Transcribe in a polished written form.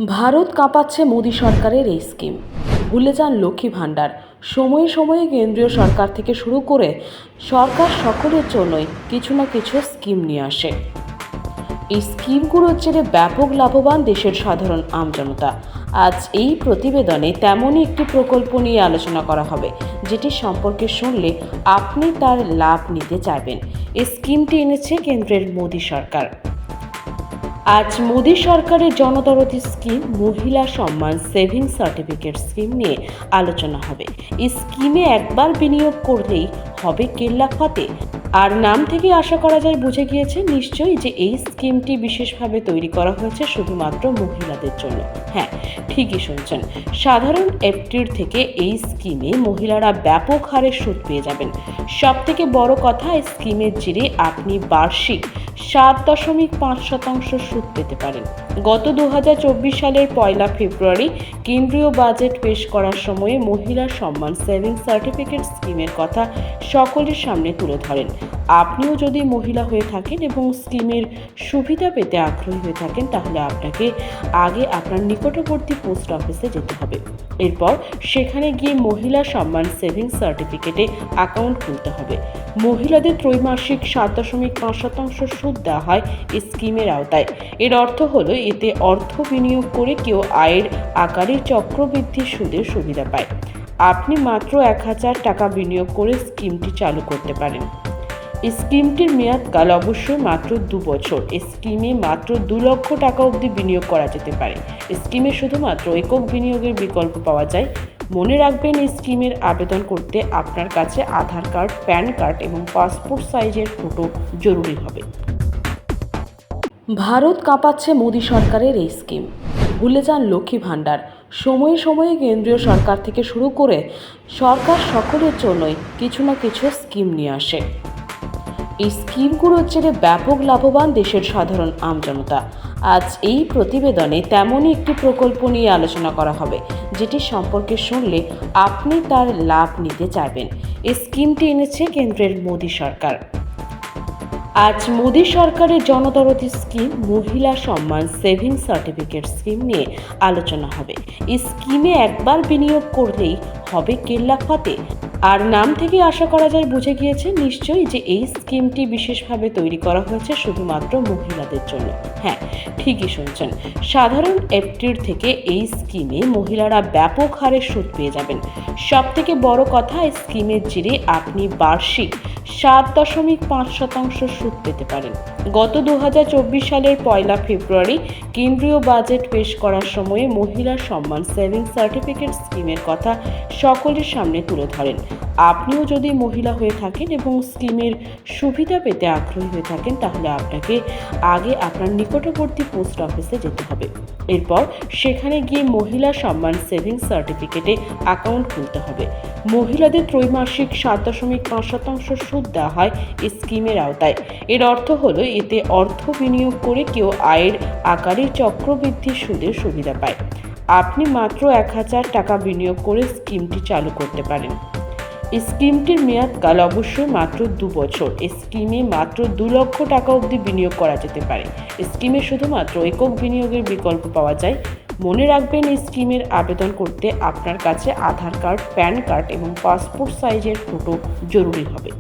ভারত কাঁপাচ্ছে মোদী সরকারের এই স্কিম। ভুলে যান লক্ষ্মী ভাণ্ডার। সময়ে সময়ে কেন্দ্রীয় সরকার থেকে শুরু করে সরকার সকলের জন্যই কিছু না কিছু স্কিম নিয়ে আসে। এই স্কিমগুলোর জেরে ব্যাপক লাভবান দেশের সাধারণ আমজনতা। আজ এই প্রতিবেদনে তেমনই একটি প্রকল্প নিয়ে আলোচনা করা হবে, যেটি সম্পর্কে শুনলে আপনি তার লাভ নিতে চাইবেন। এই স্কিমটি এনেছে কেন্দ্রের মোদী সরকার। আজ মোদী সরকারের জনদরদি স্কিম মহিলা সম্মান সেভিংস সার্টিফিকেট স্কিম নিয়ে আলোচনা হবে। এই স্কিমে একবার বিনিয়োগ করলেই হবে কেল্লা ফতে। আর নাম থেকে আশা করা যায় বুঝে গিয়েছে নিশ্চয়ই যে এই স্কিমটি বিশেষভাবে তৈরি করা হয়েছে শুধুমাত্র মহিলাদের জন্য। হ্যাঁ, ঠিকই শুনছেন। সাধারণ এফডির থেকে এই স্কিমে মহিলারা ব্যাপক হারে সুদ পেয়ে যাবেন। সব থেকে বড় কথা, এই স্কিমের জেরে আপনি বার্ষিক 7.5% সুদ পেতে পারেন। গত 2024 সালের 1 ফেব্রুয়ারি কেন্দ্রীয় বাজেট পেশ করার সময়ে মহিলা সম্মান সেভিংস সার্টিফিকেট স্কিমের কথা সকলের সামনে তুলে ধরেন। আপনিও যদি মহিলা হয়ে থাকেন এবং স্কিমের সুবিধা পেতে আগ্রহী হয়ে থাকেন, তাহলে আপনাকে আগে আপনার নিকটবর্তী পোস্ট অফিসে যেতে হবে। এরপর সেখানে গিয়ে মহিলা সম্মান সেভিংস সার্টিফিকেটে অ্যাকাউন্ট খুলতে হবে। মহিলাদের ত্রৈমাসিক 7.5% সুদ দেওয়া হয় এই স্কিমের আওতায়। এর অর্থ হলো এতে অর্থ বিনিয়োগ করে কেউ আয়ের আকারে চক্রবৃদ্ধি সুদের সুবিধা পায়। আপনি মাত্র 1000 টাকা বিনিয়োগ করে স্কিমটি চালু করতে পারেন। এই স্কিমটির মেয়াদকাল অবশ্যই মাত্র 2 বছর। এই স্কিমে মাত্র 2 লক্ষ টাকা অবধি বিনিয়োগ করা যেতে পারে। এই স্কিমে শুধুমাত্র একক বিনিয়োগের বিকল্প পাওয়া যায়। মনে রাখবেন, এই স্কিমের আবেদন করতে আপনার কাছে আধার কার্ড, প্যান কার্ড এবং পাসপোর্ট সাইজের ফটো জরুরি হবে। ভারত কাঁপাচ্ছে মোদী সরকারের এই স্কিম। ভুলে যান লক্ষ্মী ভাণ্ডার। সময়ে সময়ে কেন্দ্রীয় সরকার থেকে শুরু করে সরকার সকলের জন্যই কিছু না কিছু স্কিম নিয়ে আসে। এই স্কিমগুলোর জেরে ব্যাপক লাভবান দেশের সাধারণ আমজনতা। আজ এই প্রতিবেদনে তেমনই একটি প্রকল্প নিয়ে আলোচনা করা হবে, যেটি সম্পর্কে শুনলে আপনি তার লাভ নিতে চাইবেন। এই স্কিমটি এনেছে কেন্দ্রের মোদী সরকার। আজ মোদী সরকারের জনদরদি স্কিম মহিলা সম্মান সেভিংস সার্টিফিকেট স্কিম নিয়ে আলোচনা হবে। এই স্কিমে একবার বিনিয়োগ করলেই হবে কেল্লা ফতে। আর নাম থেকে আশা করা যায় বুঝে গিয়েছে নিশ্চয়ই যে এই স্কিমটি বিশেষভাবে তৈরি করা হয়েছে শুধুমাত্র মহিলাদের জন্য। হ্যাঁ, ঠিকই শুনছেন। সাধারণ এফডির থেকে এই স্কিমে মহিলারা ব্যাপক হারে সুদ পেয়ে যাবেন। সব থেকে বড় কথা, এই স্কিমের জেরে আপনি বার্ষিক 7.5% সুদ পেতে পারেন। গত 2024 সালের 1 ফেব্রুয়ারি কেন্দ্রীয় বাজেট পেশ করার সময়ে মহিলা সম্মান সেভিংস সার্টিফিকেট স্কিমের কথা সকলের সামনে তুলে ধরেন। আপনিও যদি মহিলা হয়ে থাকেন এবং স্কিমের সুবিধা পেতে আগ্রহী হয়ে থাকেন, তাহলে আপনাকে আগে আপনার নিকটবর্তী পোস্ট অফিসে যেতে হবে। এরপর সেখানে গিয়ে মহিলা সম্মান সেভিংস সার্টিফিকেটে অ্যাকাউন্ট খুলতে হবে। মহিলাদের ত্রৈমাসিক 7.5% সুদ দেওয়া হয় এই স্কিমের আওতায়। এর অর্থ হলো এতে অর্থ বিনিয়োগ করে কেউ আয়ের আকারে চক্রবৃদ্ধি সুদের সুবিধা পায়। আপনি মাত্র 1000 টাকা বিনিয়োগ করে স্কিমটি চালু করতে পারেন। এই স্কিমটির মেয়াদকাল অবশ্যই মাত্র 2 বছর। এই স্কিমে মাত্র 2 লক্ষ টাকা অবধি বিনিয়োগ করা যেতে পারে। এই স্কিমে শুধুমাত্র একক বিনিয়োগের বিকল্প পাওয়া যায়। মনে রাখবেন, এই স্কিমের আবেদন করতে আপনার কাছে আধার কার্ড, প্যান কার্ড এবং পাসপোর্ট সাইজের ফটো জরুরি হবে।